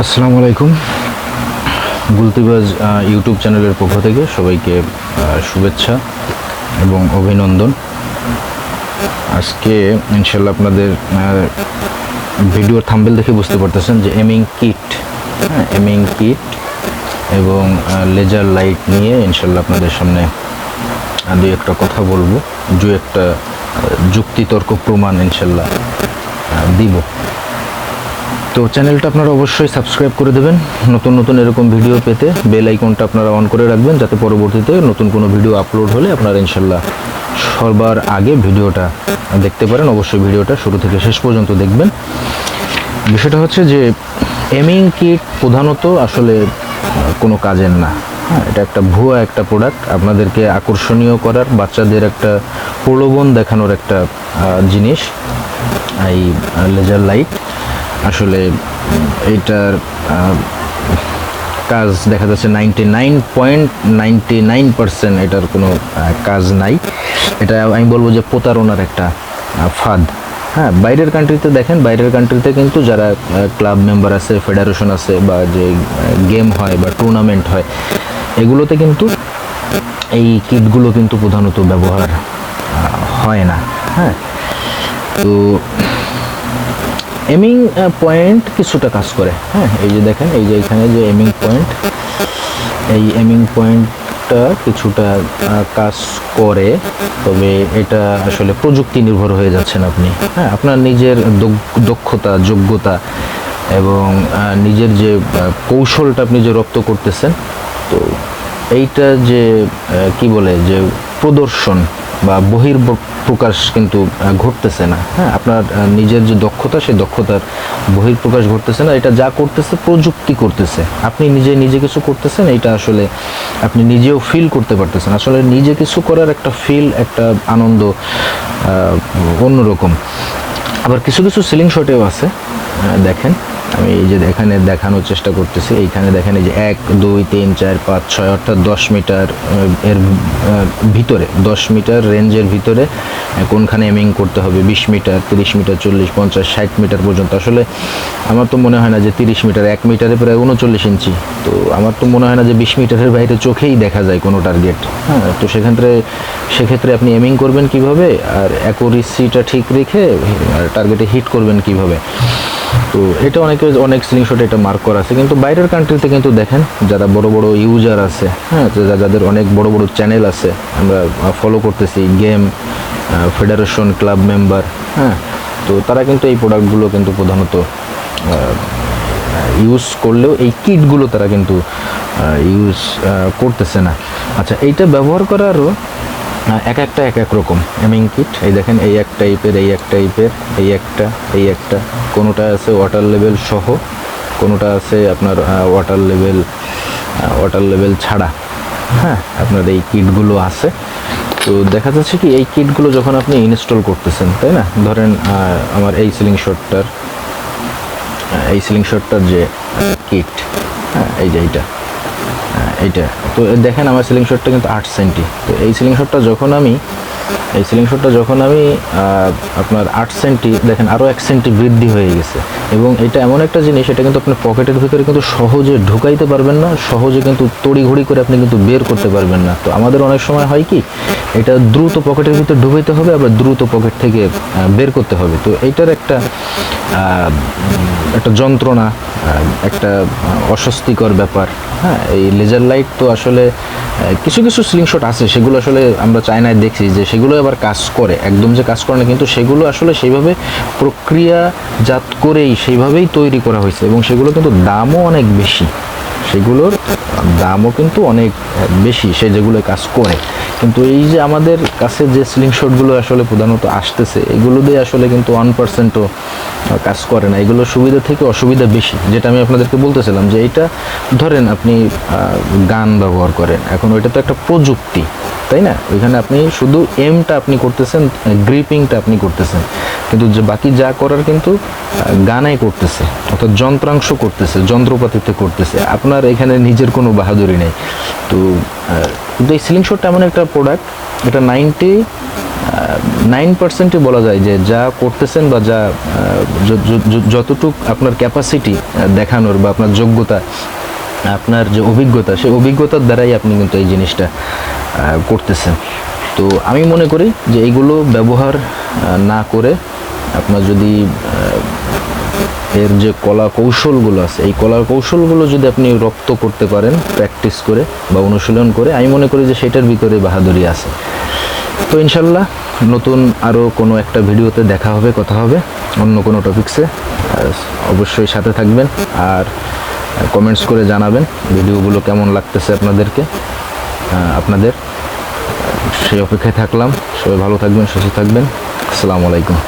আসসালামু আলাইকুম। গুলতিবাজ ইউটিউব চ্যানেলের পক্ষ থেকে সবাইকে শুভেচ্ছা এবং অভিনন্দন। আজকে ইনশাল্লাহ আপনাদের ভিডিওর থাম্বনেল দেখে বুঝতে পারতেছেন যে এমিং কিট এবং লেজার লাইট নিয়ে ইনশাল্লাহ আপনাদের সামনে দুই একটা কথা বলবো, দুই একটা যুক্তিতর্ক প্রমাণ ইনশাল্লাহ দিব। তো চ্যানেলটা আপনারা অবশ্যই সাবস্ক্রাইব করে দেবেন, নতুন নতুন এরকম ভিডিও পেতে বেল আইকনটা আপনারা অন করে রাখবেন, যাতে পরবর্তীতে নতুন কোনো ভিডিও আপলোড হলে আপনারা ইনশাল্লাহ সবার আগে ভিডিওটা দেখতে পারেন। অবশ্যই ভিডিওটা শুরু থেকে শেষ পর্যন্ত দেখবেন। বিষয়টা হচ্ছে যে এমিং কিট প্রধানত আসলে কোনো কাজের না। এটা একটা ভুয়া একটা প্রোডাক্ট, আপনাদেরকে আকর্ষণীয় করার, বাচ্চাদের একটা প্রলোভন দেখানোর একটা জিনিস এই লেজার লাইট। আসলে এইটার কাজ দেখা যাচ্ছে 99.99% এটার কোনো কাজ নাই। এটা আমি বলবো যে প্রতারণার একটা ফাঁদ। হ্যাঁ, বাইরের কান্ট্রিতে দেখেন, বাইরের কান্ট্রিতে কিন্তু যারা ক্লাব মেম্বার আছে, ফেডারেশন আছে, বা যে গেম হয় বা টুর্নামেন্ট হয়, এগুলোতে কিন্তু এই কিটগুলো কিন্তু প্রধানত ব্যবহার হয় না। হ্যাঁ, তো এমিং পয়েন্ট কিছুটা কাজ করে। হ্যাঁ, এই যে দেখেন, এই যে এখানে যে এমিং পয়েন্ট, এই এমিং পয়েন্টটা কিছুটা কাজ করে, তবে এটা আসলে প্রযুক্তি নির্ভর হয়ে যাচ্ছেন আপনি। হ্যাঁ, আপনার নিজের দক্ষতা, যোগ্যতা এবং নিজের যে কৌশলটা আপনি যে রপ্ত করতেছেন, তো এইটা যে কি বলে যে প্রদর্শন বা বহির্প্রকাশ কিন্তু ঘটতেছে না। হ্যাঁ, আপনার নিজের যে দক্ষতা, সেই দক্ষতার বহির্প্রকাশ ঘটতেছে না। এটা যা করতেছে প্রযুক্তি করতেছে, আপনি নিজে কিছু করতেছেন, এটা আসলে আপনি নিজেও ফিল করতে পারতেছেন। আসলে নিজে কিছু করার একটা ফিল, একটা আনন্দ অন্যরকম। আবার কিছু কিছু সিলিং শটেও আছে। দেখেন, আমি এই যে এখানে দেখানোর চেষ্টা করতেছি। এইখানে দেখেন, এই যে 1 2 3 4 5 6 অর্থাৎ 10 মিটার এর ভিতরে, 10 মিটার রেঞ্জের ভিতরে কোনখানে এমিং করতে হবে, 20 মিটার, 30 মিটার, 40 50 60 মিটার পর্যন্ত। আসলে আমার তো মনে হয় না যে 30 মিটার, 1 মিটারে প্রায় 39 ইঞ্চি। তো আমার তো মনে হয় না যে 20 মিটারের বাইরে চোখেই দেখা যায় কোনো টার্গেট। হ্যাঁ, তো সেক্ষেত্রে আপনি এমিং করবেন কিভাবে, আর অ্যাকুরেসিটা ঠিক রেখে টার্গেটে হিট করবেন কিভাবে। তো এটা অনেক স্লিংশট এটা মার্ক করা আছে। কিন্তু বাইরের কান্ট্রিতে কিন্তু দেখেন, যারা বড় বড় ইউজার আছে, হ্যাঁ, যাদের অনেক বড় বড় চ্যানেল আছে, আমরা ফলো করতেছি, গেম, ফেডারেশন, ক্লাব মেম্বার, হ্যাঁ, তো তারা কিন্তু এই প্রোডাক্টগুলো কিন্তু প্রধানত ইউজ করলেও এই কিটগুলো তারা কিন্তু ইউজ করতেছে না। আচ্ছা, এইটা ব্যবহার করারও এক এক রকম এমিং কিট। এই দেখেন, এই এক টাইপের, এই এক টাইপের, এই একটা কোনোটা আছে ওয়াটার লেভেল সহ, কোনোটা আছে আপনার ওয়াটার লেভেল ছাড়া। হ্যাঁ, আপনার এই কিটগুলো আছে। তো দেখা যাচ্ছে কি, এই কিটগুলো যখন আপনি ইনস্টল করতেছেন, তাই না, ধরেন আমার এই সিলিং শটটার যে কিট, হ্যাঁ, এই যে এইটা, তো দেখেন আমার সিলিং শটটা কিন্তু 8 সেন্টি। তো এই সিলিং শটটা যখন আমি আপনার 8 সেন্টি, দেখেন আরও 1 সেন্টি বৃদ্ধি হয়ে গেছে। এবং এটা এমন একটা জিনিস, এটা কিন্তু আপনি পকেটের ভিতরে কিন্তু সহজে ঢুকাইতে পারবেন না, সহজে কিন্তু তড়িঘড়ি করে আপনি কিন্তু বের করতে পারবেন না। তো আমাদের অনেক সময় হয় কি, এটা দ্রুত পকেটের ভিতরে ঢুকাইতে হবে, আবার দ্রুত পকেট থেকে বের করতে হবে। তো এইটার একটা যন্ত্রণা, একটা অস্বস্তিকর ব্যাপার। হ্যাঁ, এই লেজার লাইট তো আসলে কিছু স্লিংশট আছে, সেগুলো আসলে আমরা চায়নায় দেখছি যে সেগুলো আবার কাজ করে, একদম যে কাজ করে না, কিন্তু সেগুলো আসলে সেইভাবে প্রক্রিয়াজাত করেই সেইভাবেই তৈরি করা হয়েছে, এবং সেগুলো কিন্তু দামও অনেক বেশি, সেগুলোর দামও কিন্তু অনেক বেশি, সে যেগুলো কাজ করে। কিন্তু এই যে আমাদের কাছে যে সিলিং শটগুলো আসলে প্রধানত আসতেছে, এগুলো দিয়ে আসলে কিন্তু 1%ও কাজ করে না। এগুলো সুবিধা থেকে অসুবিধা বেশি। যেটা আমি আপনাদেরকে বলতেছিলাম, যে এইটা ধরেন আপনি গান ব্যবহার করেন, এখন ওইটা তো একটা প্রযুক্তি, তাই না? ওইখানে আপনি শুধু এমটা আপনি করতেছেন, গ্রিপিংটা আপনি করতেছেন, কিন্তু যে বাকি যা করার কিন্তু গানাই করতেছে, অর্থাৎ যন্ত্রাংশ করতেছে, যন্ত্রপাতিতে করতেছে, আপনার এখানে নিজের কোনো বাহাদুরি নেই। তো কিন্তু এই সিলিং শটটা এমন একটা প্রোডাক্ট, এটা 9%ই বলা যায় যে যা করতেছেন বা যা যতটুক আপনার ক্যাপাসিটি দেখানোর বা আপনার যোগ্যতা, আপনার যে অভিজ্ঞতা, সেই অভিজ্ঞতার দ্বারাই আপনি কিন্তু এই জিনিসটা করতেছেন। তো আমি মনে করি যে এইগুলো ব্যবহার না করে আপনার যদি এর যে কলা কৌশলগুলো আছে, এই কলা কৌশলগুলো যদি আপনি রপ্ত করতে পারেন প্র্যাকটিস করে বা অনুশীলন করে, আমি মনে করি যে সেটার ভিতরে বাহাদুরি আছে। তো ইনশাল্লাহ নতুন আরও কোনো একটা ভিডিওতে দেখা হবে, কথা হবে অন্য কোনো টপিকসে। অবশ্যই সাথে থাকবেন আর কমেন্টস করে জানাবেন ভিডিওগুলো কেমন লাগতেছে আপনাদেরকে, আপনাদের সেই অপেক্ষায় থাকলাম। সবাই ভালো থাকবেন, সুস্থ থাকবেন। আসসালামু আলাইকুম।